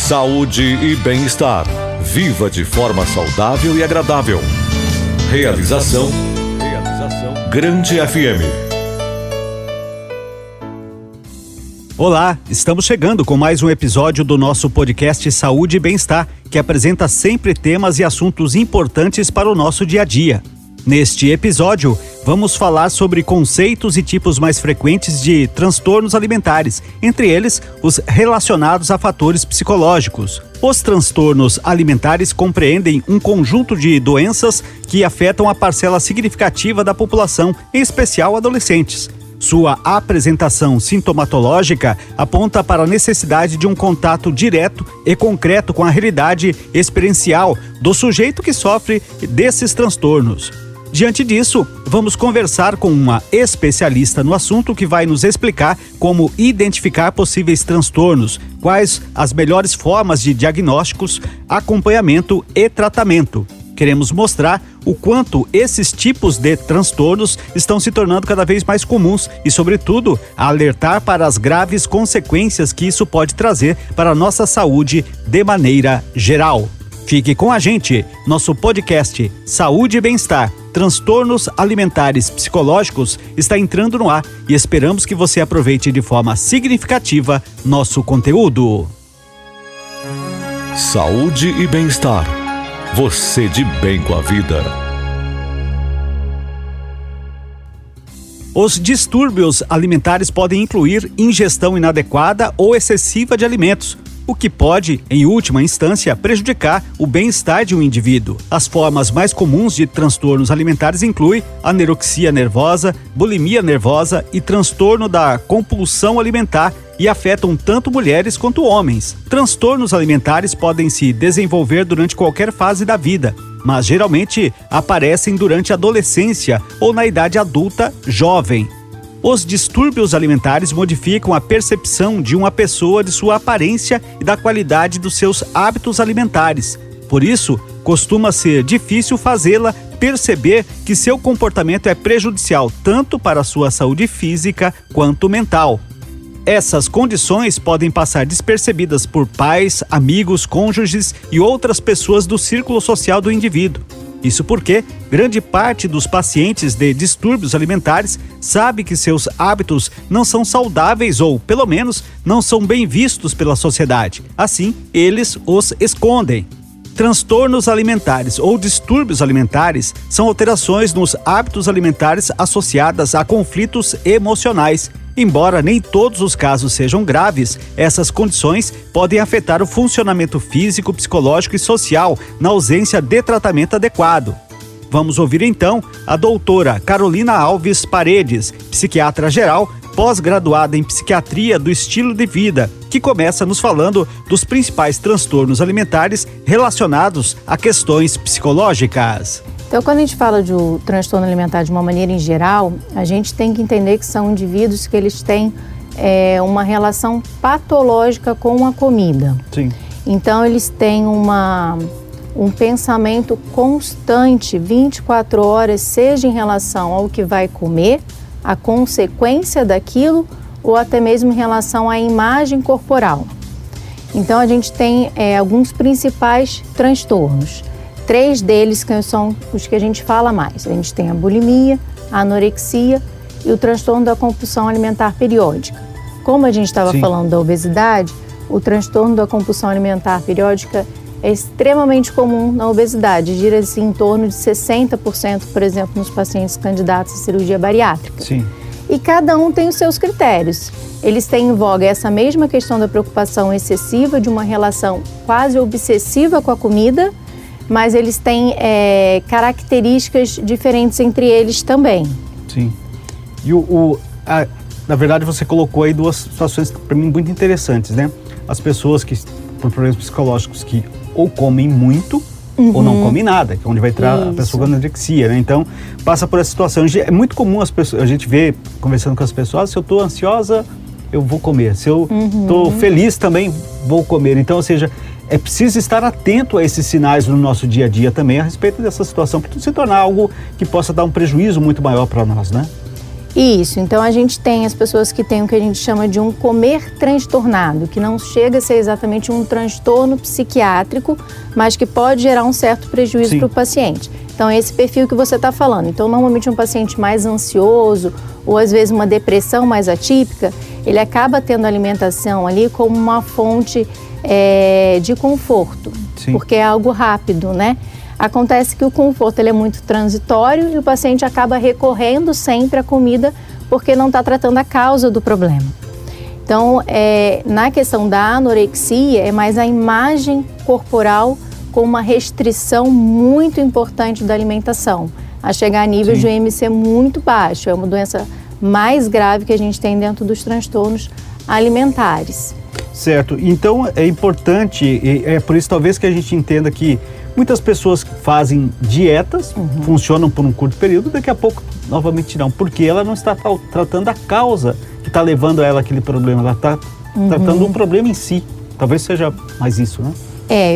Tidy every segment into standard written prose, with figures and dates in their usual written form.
Saúde e bem-estar. Viva de forma saudável e agradável. Realização Grande FM. Olá, estamos chegando com mais um episódio do nosso podcast Saúde e Bem-Estar, que apresenta sempre temas e assuntos importantes para o nosso dia a dia. Neste episódio, vamos falar sobre conceitos e tipos mais frequentes de transtornos alimentares, entre eles os relacionados a fatores psicológicos. Os transtornos alimentares compreendem um conjunto de doenças que afetam a parcela significativa da população, em especial adolescentes. Sua apresentação sintomatológica aponta para a necessidade de um contato direto e concreto com a realidade experiencial do sujeito que sofre desses transtornos. Diante disso, vamos conversar com uma especialista no assunto que vai nos explicar como identificar possíveis transtornos, quais as melhores formas de diagnósticos, acompanhamento e tratamento. Queremos mostrar o quanto esses tipos de transtornos estão se tornando cada vez mais comuns e, sobretudo, alertar para as graves consequências que isso pode trazer para a nossa saúde de maneira geral. Fique com a gente, nosso podcast Saúde e Bem-Estar, Transtornos Alimentares Psicológicos está entrando no ar e esperamos que você aproveite de forma significativa nosso conteúdo. Saúde e bem-estar. Você de bem com a vida. Os distúrbios alimentares podem incluir ingestão inadequada ou excessiva de alimentos, o que pode, em última instância, prejudicar o bem-estar de um indivíduo. As formas mais comuns de transtornos alimentares incluem anorexia nervosa, bulimia nervosa e transtorno da compulsão alimentar e afetam tanto mulheres quanto homens. Transtornos alimentares podem se desenvolver durante qualquer fase da vida, mas geralmente aparecem durante a adolescência ou na idade adulta jovem. Os distúrbios alimentares modificam a percepção de uma pessoa de sua aparência e da qualidade dos seus hábitos alimentares. Por isso, costuma ser difícil fazê-la perceber que seu comportamento é prejudicial tanto para a sua saúde física quanto mental. Essas condições podem passar despercebidas por pais, amigos, cônjuges e outras pessoas do círculo social do indivíduo. Isso porque grande parte dos pacientes de distúrbios alimentares sabe que seus hábitos não são saudáveis ou, pelo menos, não são bem vistos pela sociedade. Assim, eles os escondem. Transtornos alimentares ou distúrbios alimentares são alterações nos hábitos alimentares associadas a conflitos emocionais. Embora nem todos os casos sejam graves, essas condições podem afetar o funcionamento físico, psicológico e social na ausência de tratamento adequado. Vamos ouvir então a doutora Carolina Alves Paredes, psiquiatra geral, pós-graduada em psiquiatria do estilo de vida, que começa nos falando dos principais transtornos alimentares relacionados a questões psicológicas. Então, quando a gente fala de um transtorno alimentar de uma maneira em geral, a gente tem que entender que são indivíduos que eles têm uma relação patológica com a comida. Sim. Então, eles têm um pensamento constante, 24 horas, seja em relação ao que vai comer, a consequência daquilo, ou até mesmo em relação à imagem corporal. Então, a gente tem alguns principais transtornos. 3 deles que são os que a gente fala mais. A gente tem a bulimia, a anorexia e o transtorno da compulsão alimentar periódica. Como a gente estava falando da obesidade, o transtorno da compulsão alimentar periódica é extremamente comum na obesidade, gira-se em torno de 60%, por exemplo, nos pacientes candidatos à cirurgia bariátrica. Sim. E cada um tem os seus critérios. Eles têm em voga essa mesma questão da preocupação excessiva, de uma relação quase obsessiva com a comida, mas eles têm características diferentes entre eles também. Sim. E na verdade você colocou aí 2 situações para mim muito interessantes, né? As pessoas que, por problemas psicológicos, que ou comem muito ou não comem nada, que é onde vai entrar a pessoa com anorexia, né? Então, passa por essa situação. É muito comum a gente ver, conversando com as pessoas, se eu estou ansiosa, eu vou comer. Se eu estou feliz também, vou comer. Então, ou seja, é preciso estar atento a esses sinais no nosso dia a dia também a respeito dessa situação, para se tornar algo que possa dar um prejuízo muito maior para nós, né? Isso, então a gente tem as pessoas que têm o que a gente chama de um comer transtornado, que não chega a ser exatamente um transtorno psiquiátrico, mas que pode gerar um certo prejuízo para o paciente. Então é esse perfil que você está falando. Então normalmente um paciente mais ansioso ou às vezes uma depressão mais atípica, ele acaba tendo a alimentação ali como uma fonte de conforto, porque é algo rápido, né? Acontece que o conforto ele é muito transitório e o paciente acaba recorrendo sempre à comida porque não está tratando a causa do problema. Então, na questão da anorexia, é mais a imagem corporal com uma restrição muito importante da alimentação, a chegar a níveis de IMC muito baixo. É uma doença mais grave que a gente tem dentro dos transtornos alimentares. Certo, então é importante, é por isso talvez que a gente entenda que muitas pessoas fazem dietas, funcionam por um curto período, daqui a pouco novamente não, porque ela não está tratando a causa que está levando a ela aquele problema, ela está tratando um problema em si, talvez seja mais isso, né?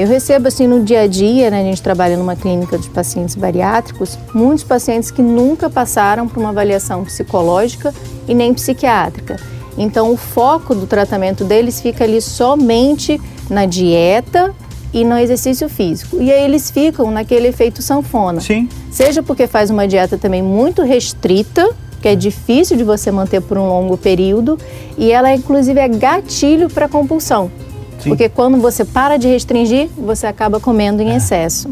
Eu recebo assim no dia a dia, né, a gente trabalha numa clínica de pacientes bariátricos, muitos pacientes que nunca passaram por uma avaliação psicológica e nem psiquiátrica. Então o foco do tratamento deles fica ali somente na dieta e no exercício físico. E aí eles ficam naquele efeito sanfona. Sim. Seja porque faz uma dieta também muito restrita, que é difícil de você manter por um longo período, e ela inclusive é gatilho para compulsão. Sim. Porque quando você para de restringir, você acaba comendo em excesso.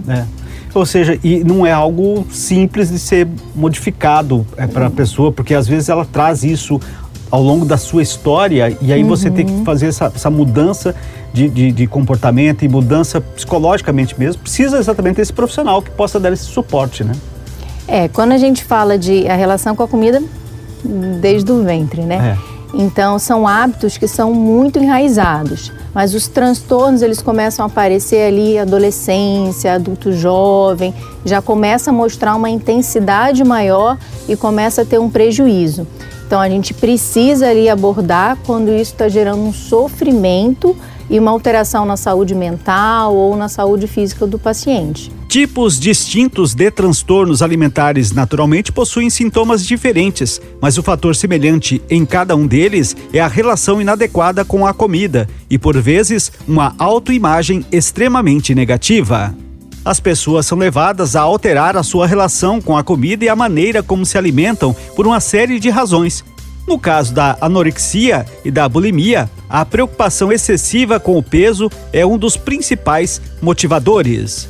Ou seja, e não é algo simples de ser modificado para a pessoa, porque às vezes ela traz isso ao longo da sua história e aí você tem que fazer essa mudança de comportamento e mudança psicologicamente mesmo. Precisa exatamente desse profissional que possa dar esse suporte, né? Quando a gente fala de a relação com a comida, desde o ventre, né? Então, são hábitos que são muito enraizados, mas os transtornos, eles começam a aparecer ali, adolescência, adulto jovem, já começa a mostrar uma intensidade maior e começa a ter um prejuízo. Então, a gente precisa ali abordar quando isso está gerando um sofrimento e uma alteração na saúde mental ou na saúde física do paciente. Tipos distintos de transtornos alimentares naturalmente possuem sintomas diferentes, mas o fator semelhante em cada um deles é a relação inadequada com a comida e, por vezes, uma autoimagem extremamente negativa. As pessoas são levadas a alterar a sua relação com a comida e a maneira como se alimentam por uma série de razões. No caso da anorexia e da bulimia, a preocupação excessiva com o peso é um dos principais motivadores.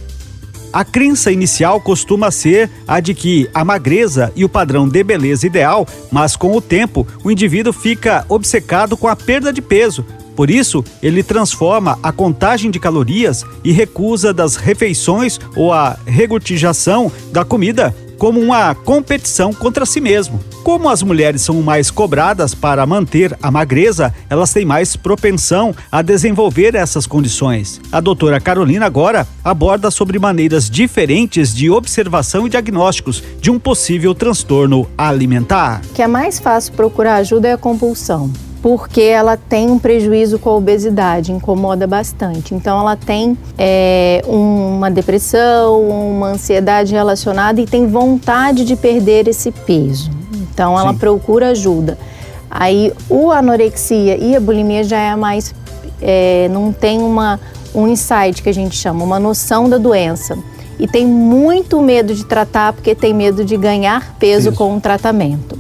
A crença inicial costuma ser a de que a magreza e o padrão de beleza ideal, mas com o tempo o indivíduo fica obcecado com a perda de peso. Por isso, ele transforma a contagem de calorias e recusa das refeições ou a regurgitação da comida como uma competição contra si mesmo. Como as mulheres são mais cobradas para manter a magreza, elas têm mais propensão a desenvolver essas condições. A doutora Carolina agora aborda sobre maneiras diferentes de observação e diagnósticos de um possível transtorno alimentar. O que é mais fácil procurar ajuda é a compulsão, porque ela tem um prejuízo com a obesidade, incomoda bastante. Então ela tem uma depressão, uma ansiedade relacionada e tem vontade de perder esse peso. Então ela procura ajuda. Aí a anorexia e a bulimia já é mais, não tem um insight que a gente chama, uma noção da doença. E tem muito medo de tratar porque tem medo de ganhar peso com o tratamento.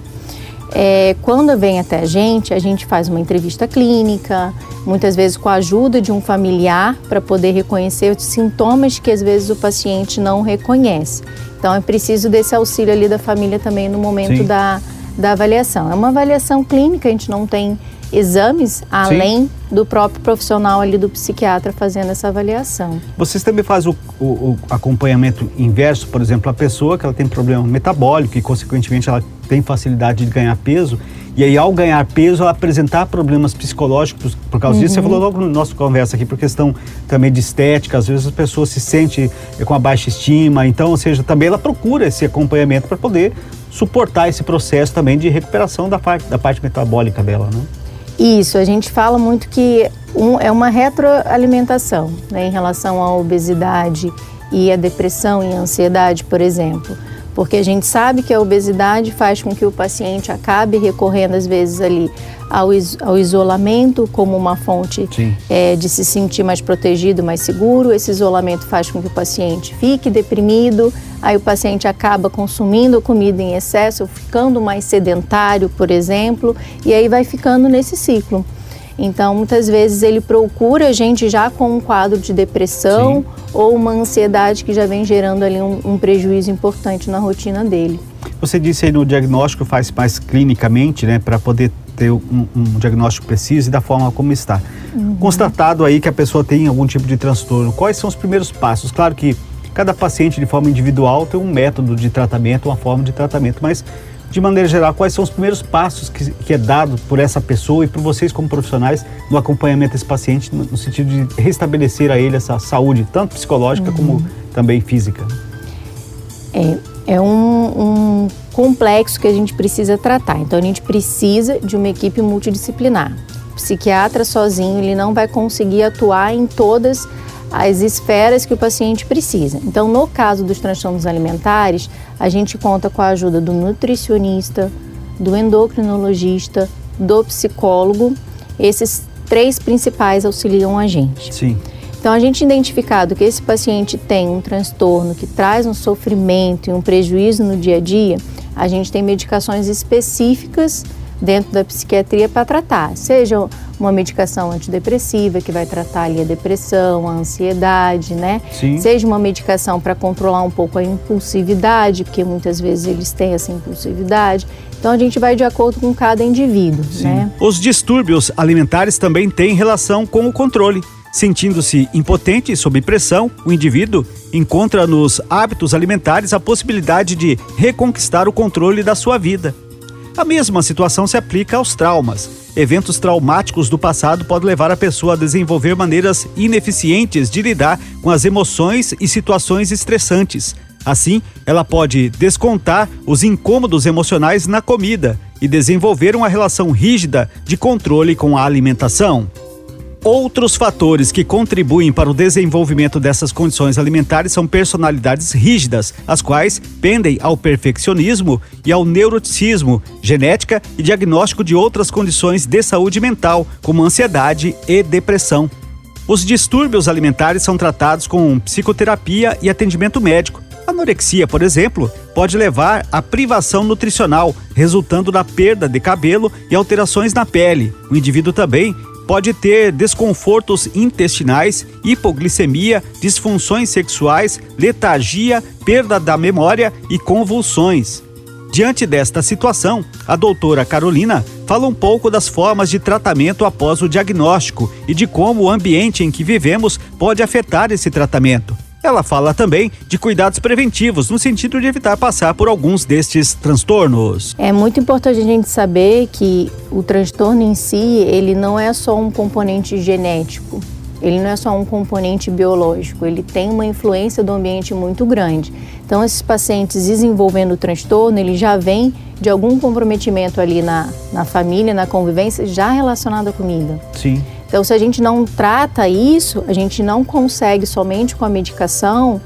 Quando vem até a gente faz uma entrevista clínica, muitas vezes com a ajuda de um familiar para poder reconhecer os sintomas que às vezes o paciente não reconhece. Então é preciso desse auxílio ali da família também no momento da avaliação. É uma avaliação clínica, a gente não tem exames além do próprio profissional ali do psiquiatra fazendo essa avaliação. Vocês também fazem o acompanhamento inverso, por exemplo, a pessoa que ela tem problema metabólico e consequentemente ela tem facilidade de ganhar peso e aí ao ganhar peso ela apresentar problemas psicológicos por causa disso. Você falou logo na nossa conversa aqui por questão também de estética, às vezes a pessoa se sente com a baixa estima, então, ou seja, também ela procura esse acompanhamento para poder suportar esse processo também de recuperação da parte metabólica dela, né? Isso, a gente fala muito que é uma retroalimentação, né, em relação à obesidade e à depressão e à ansiedade, por exemplo. Porque a gente sabe que a obesidade faz com que o paciente acabe recorrendo, às vezes, ali ao isolamento como uma fonte de se sentir mais protegido, mais seguro. Esse isolamento faz com que o paciente fique deprimido, aí o paciente acaba consumindo comida em excesso, ficando mais sedentário, por exemplo, e aí vai ficando nesse ciclo. Então, muitas vezes ele procura a gente já com um quadro de depressão ou uma ansiedade que já vem gerando ali um prejuízo importante na rotina dele. Você disse aí no diagnóstico, faz mais clinicamente, né, para poder ter um diagnóstico preciso e da forma como está. Constatado aí que a pessoa tem algum tipo de transtorno, quais são os primeiros passos? Claro que cada paciente de forma individual tem um método de tratamento, uma forma de tratamento, mas de maneira geral, quais são os primeiros passos que é dado por essa pessoa e por vocês como profissionais no acompanhamento desse paciente, no sentido de restabelecer a ele essa saúde, tanto psicológica como também física? É um complexo que a gente precisa tratar. Então, a gente precisa de uma equipe multidisciplinar. O psiquiatra sozinho, ele não vai conseguir atuar em todas as esferas que o paciente precisa. Então, no caso dos transtornos alimentares, a gente conta com a ajuda do nutricionista, do endocrinologista, do psicólogo. Esses 3 principais auxiliam a gente. Sim. Então, a gente identificado que esse paciente tem um transtorno que traz um sofrimento e um prejuízo no dia a dia, a gente tem medicações específicas dentro da psiquiatria para tratar, seja uma medicação antidepressiva que vai tratar ali a depressão, a ansiedade, né? Sim. Seja uma medicação para controlar um pouco a impulsividade, porque muitas vezes eles têm essa impulsividade. Então a gente vai de acordo com cada indivíduo, né? Os distúrbios alimentares também têm relação com o controle. Sentindo-se impotente e sob pressão, o indivíduo encontra nos hábitos alimentares a possibilidade de reconquistar o controle da sua vida. A mesma situação se aplica aos traumas. Eventos traumáticos do passado podem levar a pessoa a desenvolver maneiras ineficientes de lidar com as emoções e situações estressantes. Assim, ela pode descontar os incômodos emocionais na comida e desenvolver uma relação rígida de controle com a alimentação. Outros fatores que contribuem para o desenvolvimento dessas condições alimentares são personalidades rígidas, as quais pendem ao perfeccionismo e ao neuroticismo, genética e diagnóstico de outras condições de saúde mental, como ansiedade e depressão. Os distúrbios alimentares são tratados com psicoterapia e atendimento médico. A anorexia, por exemplo, pode levar à privação nutricional, resultando na perda de cabelo e alterações na pele. O indivíduo também pode ter desconfortos intestinais, hipoglicemia, disfunções sexuais, letargia, perda da memória e convulsões. Diante desta situação, a doutora Carolina fala um pouco das formas de tratamento após o diagnóstico e de como o ambiente em que vivemos pode afetar esse tratamento. Ela fala também de cuidados preventivos, no sentido de evitar passar por alguns destes transtornos. É muito importante a gente saber que o transtorno em si, ele não é só um componente genético, ele não é só um componente biológico, ele tem uma influência do ambiente muito grande. Então, esses pacientes desenvolvendo o transtorno, ele já vem de algum comprometimento ali na família, na convivência, já relacionado à comida. Sim. Então, se a gente não trata isso, a gente não consegue somente com a medicação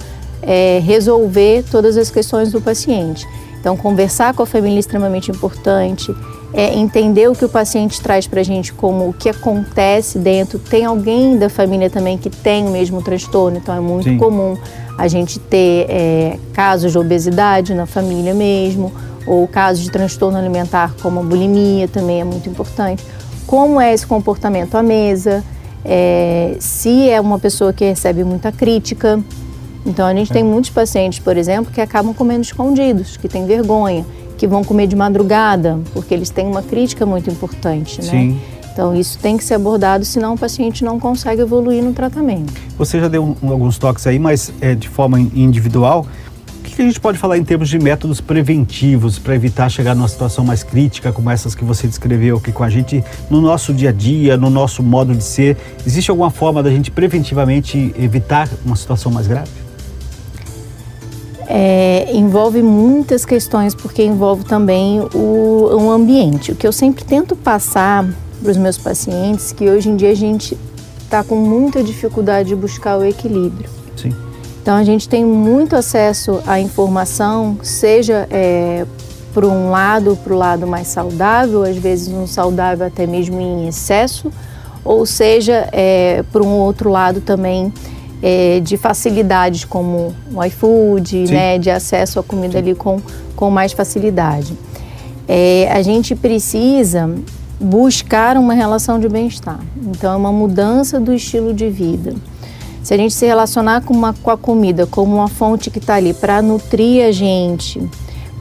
resolver todas as questões do paciente. Então, conversar com a família é extremamente importante, entender o que o paciente traz para a gente, como o que acontece dentro. Tem alguém da família também que tem o mesmo transtorno, então é muito comum a gente ter casos de obesidade na família mesmo, ou casos de transtorno alimentar como a bulimia também é muito importante. Como é esse comportamento à mesa, se é uma pessoa que recebe muita crítica. Então, a gente tem muitos pacientes, por exemplo, que acabam comendo escondidos, que têm vergonha, que vão comer de madrugada, porque eles têm uma crítica muito importante, né? Sim. Então, isso tem que ser abordado, senão o paciente não consegue evoluir no tratamento. Você já deu alguns toques aí, mas de forma individual. O que a gente pode falar em termos de métodos preventivos para evitar chegar numa situação mais crítica como essas que você descreveu aqui com a gente no nosso dia a dia, no nosso modo de ser? Existe alguma forma da gente preventivamente evitar uma situação mais grave? Envolve muitas questões, porque envolve também o ambiente. O que eu sempre tento passar para os meus pacientes, que hoje em dia a gente está com muita dificuldade de buscar o equilíbrio. Sim. Então a gente tem muito acesso à informação, seja para o lado mais saudável, às vezes um saudável até mesmo em excesso, ou seja, para um outro lado também de facilidades como o iFood, né, de acesso à comida ali com mais facilidade. A gente precisa buscar uma relação de bem-estar. Então é uma mudança do estilo de vida. Se a gente se relacionar com a comida como uma fonte que está ali para nutrir a gente,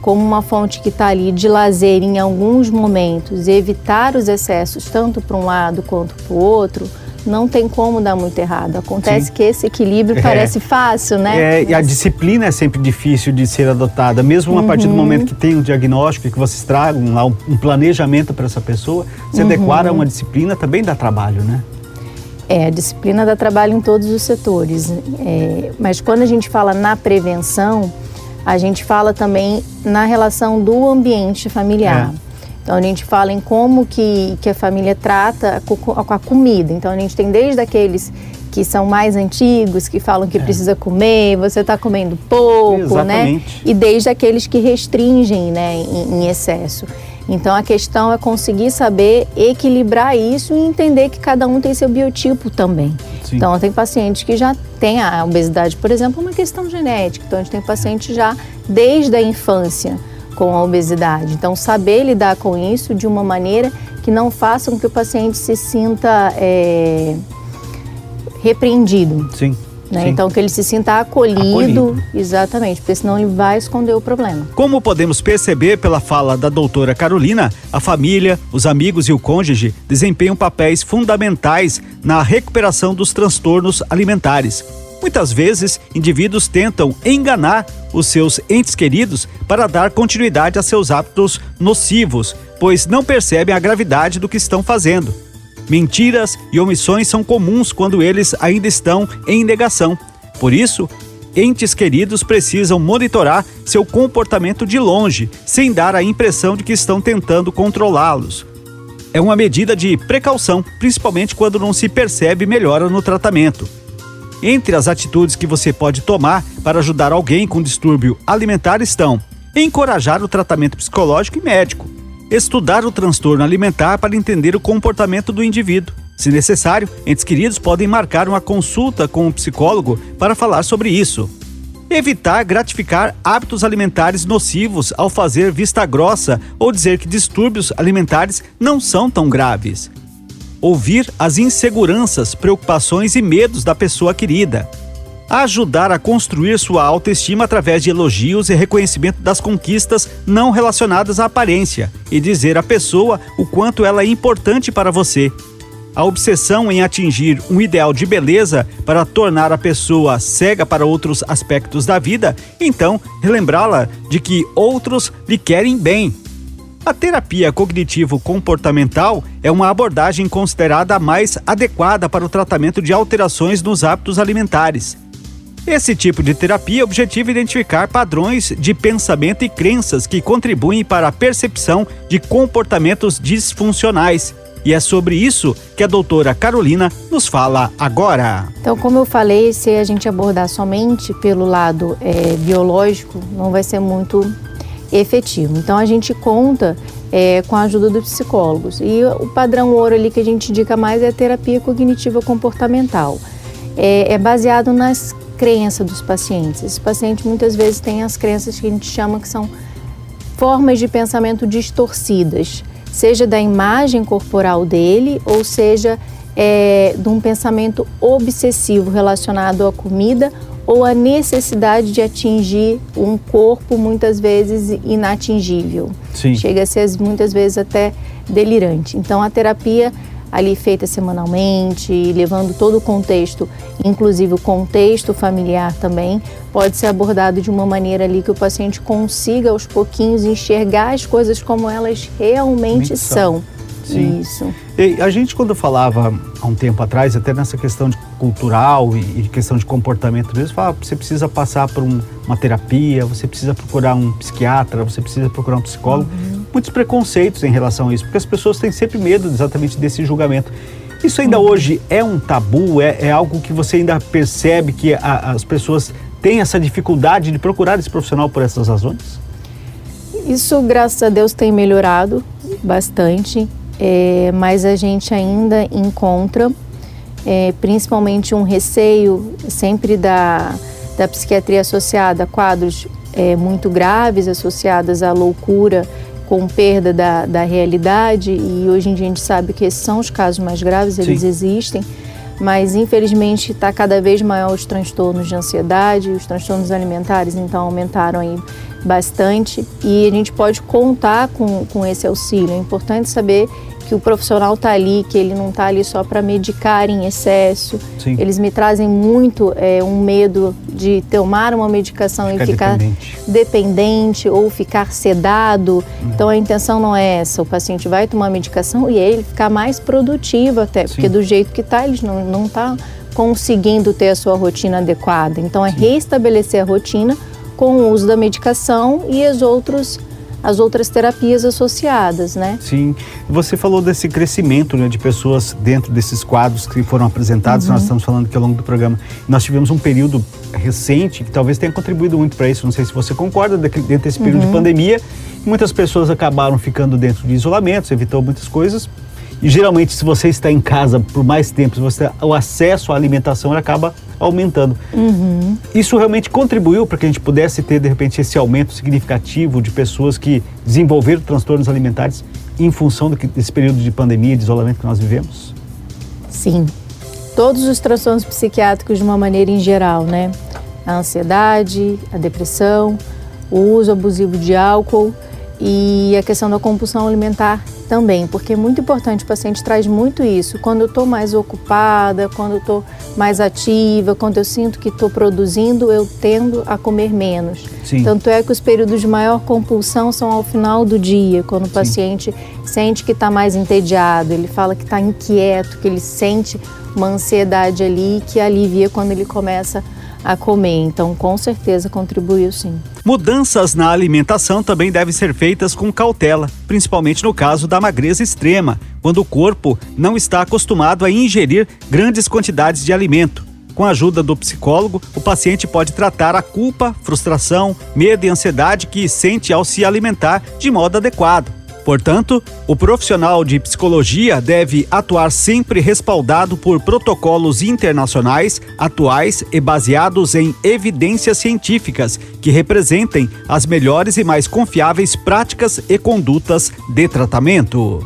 como uma fonte que está ali de lazer em alguns momentos, e evitar os excessos tanto para um lado quanto para o outro, não tem como dar muito errado. Acontece que esse equilíbrio parece fácil, né? E a disciplina é sempre difícil de ser adotada, mesmo a partir do momento que tem um diagnóstico, que vocês tragam lá um planejamento para essa pessoa, se adequar a uma disciplina também dá trabalho, né? A disciplina dá trabalho em todos os setores. Mas quando a gente fala na prevenção, a gente fala também na relação do ambiente familiar. Então a gente fala em como que a família trata com a comida. Então a gente tem desde aqueles que são mais antigos, que falam que precisa comer, você está comendo pouco, exatamente, né? E desde aqueles que restringem, né, em excesso. Então a questão é conseguir saber equilibrar isso e entender que cada um tem seu biotipo também. Sim. Então tem pacientes que já têm a obesidade, por exemplo, uma questão genética. Então a gente tem pacientes já desde a infância com a obesidade. Então saber lidar com isso de uma maneira que não faça com que o paciente se sinta repreendido. Sim. Né? Então que ele se sinta acolhido, exatamente, porque senão ele vai esconder o problema. Como podemos perceber pela fala da doutora Carolina, a família, os amigos e o cônjuge desempenham papéis fundamentais na recuperação dos transtornos alimentares. Muitas vezes, indivíduos tentam enganar os seus entes queridos para dar continuidade a seus hábitos nocivos, pois não percebem a gravidade do que estão fazendo. Mentiras e omissões são comuns quando eles ainda estão em negação. Por isso, entes queridos precisam monitorar seu comportamento de longe, sem dar a impressão de que estão tentando controlá-los. É uma medida de precaução, principalmente quando não se percebe melhora no tratamento. Entre as atitudes que você pode tomar para ajudar alguém com distúrbio alimentar estão: encorajar o tratamento psicológico e médico, estudar o transtorno alimentar para entender o comportamento do indivíduo. Se necessário, entes queridos podem marcar uma consulta com um psicólogo para falar sobre isso. Evitar gratificar hábitos alimentares nocivos ao fazer vista grossa ou dizer que distúrbios alimentares não são tão graves. Ouvir as inseguranças, preocupações e medos da pessoa querida. Ajudar a construir sua autoestima através de elogios e reconhecimento das conquistas não relacionadas à aparência e dizer à pessoa o quanto ela é importante para você. A obsessão em atingir um ideal de beleza para tornar a pessoa cega para outros aspectos da vida, então relembrá-la de que outros lhe querem bem. A terapia cognitivo-comportamental é uma abordagem considerada a mais adequada para o tratamento de alterações nos hábitos alimentares. Esse tipo de terapia objetiva identificar padrões de pensamento e crenças que contribuem para a percepção de comportamentos disfuncionais. E é sobre isso que a doutora Carolina nos fala agora. Então, como eu falei, se a gente abordar somente pelo lado biológico, não vai ser muito efetivo. Então, a gente conta com a ajuda dos psicólogos. E o padrão ouro ali que a gente indica mais é a terapia cognitiva comportamental. É baseado nas crenças dos pacientes. Esse paciente muitas vezes tem as crenças que a gente chama que são formas de pensamento distorcidas, seja da imagem corporal dele, ou seja, de um pensamento obsessivo relacionado à comida ou à necessidade de atingir um corpo muitas vezes inatingível. Sim. Chega a ser muitas vezes até delirante. Então a terapia ali feita semanalmente, levando todo o contexto, inclusive o contexto familiar também, pode ser abordado de uma maneira ali que o paciente consiga aos pouquinhos enxergar as coisas como elas realmente são. Sim. Isso. E a gente, quando falava há um tempo atrás, até nessa questão de cultural e questão de comportamento mesmo, falava, você precisa passar por uma terapia, você precisa procurar um psiquiatra, você precisa procurar um psicólogo. Muitos preconceitos em relação a isso, porque as pessoas têm sempre medo exatamente desse julgamento. Isso ainda hoje é um tabu? É algo que você ainda percebe que as pessoas tem essa dificuldade de procurar esse profissional por essas razões? Isso, graças a Deus, tem melhorado bastante, mas a gente ainda encontra, principalmente um receio sempre da psiquiatria associada a quadros muito graves, associadas à loucura com perda da realidade, e hoje em dia a gente sabe que esses são os casos mais graves, eles existem, mas infelizmente está cada vez maior os transtornos de ansiedade, os transtornos alimentares então aumentaram aí bastante, e a gente pode contar com esse auxílio. É importante saber que o profissional está ali, que ele não está ali só para medicar em excesso. Sim. Eles me trazem muito um medo de tomar uma medicação e ficar dependente ou ficar sedado. Então a intenção não é essa, o paciente vai tomar medicação e ele ficar mais produtivo até, porque do jeito que está, ele não está conseguindo ter a sua rotina adequada. Então é restabelecer a rotina com o uso da medicação e as outras terapias associadas, né? Sim. Você falou desse crescimento, né, de pessoas dentro desses quadros que foram apresentados, nós estamos falando aqui ao longo do programa. Nós tivemos um período recente que talvez tenha contribuído muito para isso, não sei se você concorda, dentro desse período de pandemia, muitas pessoas acabaram ficando dentro de isolamentos, evitou muitas coisas. E geralmente, se você está em casa por mais tempo, o acesso à alimentação acaba aumentando. Isso realmente contribuiu para que a gente pudesse ter, de repente, esse aumento significativo de pessoas que desenvolveram transtornos alimentares em função desse período de pandemia, de isolamento que nós vivemos? Sim. Todos os transtornos psiquiátricos de uma maneira em geral, né? A ansiedade, a depressão, o uso abusivo de álcool e a questão da compulsão alimentar também, porque é muito importante, o paciente traz muito isso. Quando eu estou mais ocupada, quando eu estou mais ativa, quando eu sinto que estou produzindo, eu tendo a comer menos. Sim. Tanto é que os períodos de maior compulsão são ao final do dia, quando o paciente sente que está mais entediado, ele fala que está inquieto, que ele sente uma ansiedade ali que alivia quando ele começa a comer. Então, com certeza, contribuiu sim. Mudanças na alimentação também devem ser feitas com cautela, principalmente no caso da magreza extrema, quando o corpo não está acostumado a ingerir grandes quantidades de alimento. Com a ajuda do psicólogo, o paciente pode tratar a culpa, frustração, medo e ansiedade que sente ao se alimentar de modo adequado. Portanto, o profissional de psicologia deve atuar sempre respaldado por protocolos internacionais, atuais e baseados em evidências científicas que representem as melhores e mais confiáveis práticas e condutas de tratamento.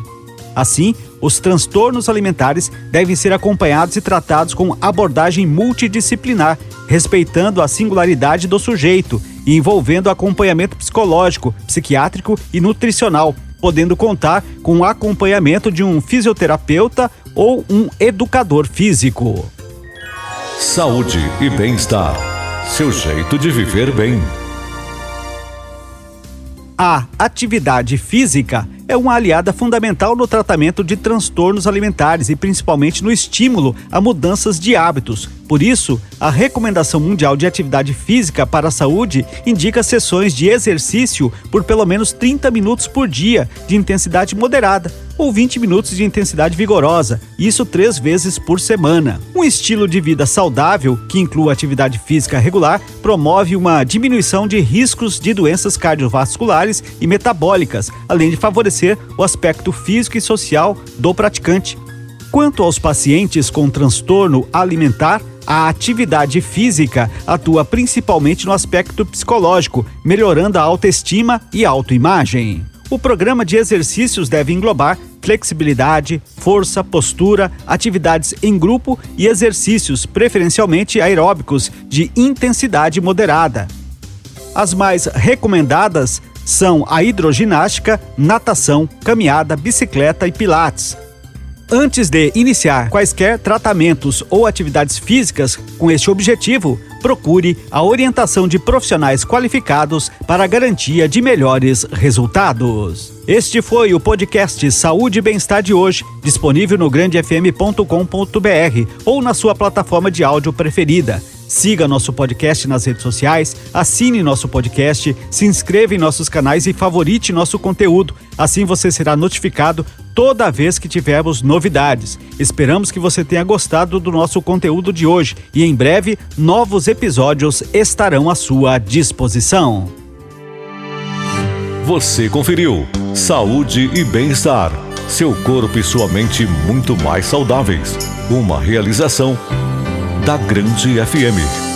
Assim, os transtornos alimentares devem ser acompanhados e tratados com abordagem multidisciplinar, respeitando a singularidade do sujeito e envolvendo acompanhamento psicológico, psiquiátrico e nutricional, podendo contar com o acompanhamento de um fisioterapeuta ou um educador físico. Saúde e bem-estar. Seu jeito de viver bem. A atividade física é uma aliada fundamental no tratamento de transtornos alimentares e principalmente no estímulo a mudanças de hábitos. Por isso, a Recomendação Mundial de Atividade Física para a Saúde indica sessões de exercício por pelo menos 30 minutos por dia, de intensidade moderada, ou 20 minutos de intensidade vigorosa, isso 3 vezes por semana. Um estilo de vida saudável, que inclua atividade física regular, promove uma diminuição de riscos de doenças cardiovasculares e metabólicas, além de favorecer o aspecto físico e social do praticante. Quanto aos pacientes com transtorno alimentar, a atividade física atua principalmente no aspecto psicológico, melhorando a autoestima e autoimagem. O programa de exercícios deve englobar flexibilidade, força, postura, atividades em grupo e exercícios, preferencialmente aeróbicos, de intensidade moderada. As mais recomendadas são a hidroginástica, natação, caminhada, bicicleta e pilates. Antes de iniciar quaisquer tratamentos ou atividades físicas com este objetivo, procure a orientação de profissionais qualificados para a garantia de melhores resultados. Este foi o podcast Saúde e Bem-Estar de hoje, disponível no grandefm.com.br ou na sua plataforma de áudio preferida. Siga nosso podcast nas redes sociais, assine nosso podcast, se inscreva em nossos canais e favorite nosso conteúdo. Assim você será notificado toda vez que tivermos novidades. Esperamos que você tenha gostado do nosso conteúdo de hoje e em breve novos episódios estarão à sua disposição. Você conferiu Saúde e Bem-Estar. Seu corpo e sua mente muito mais saudáveis. Uma realização da Grande FM.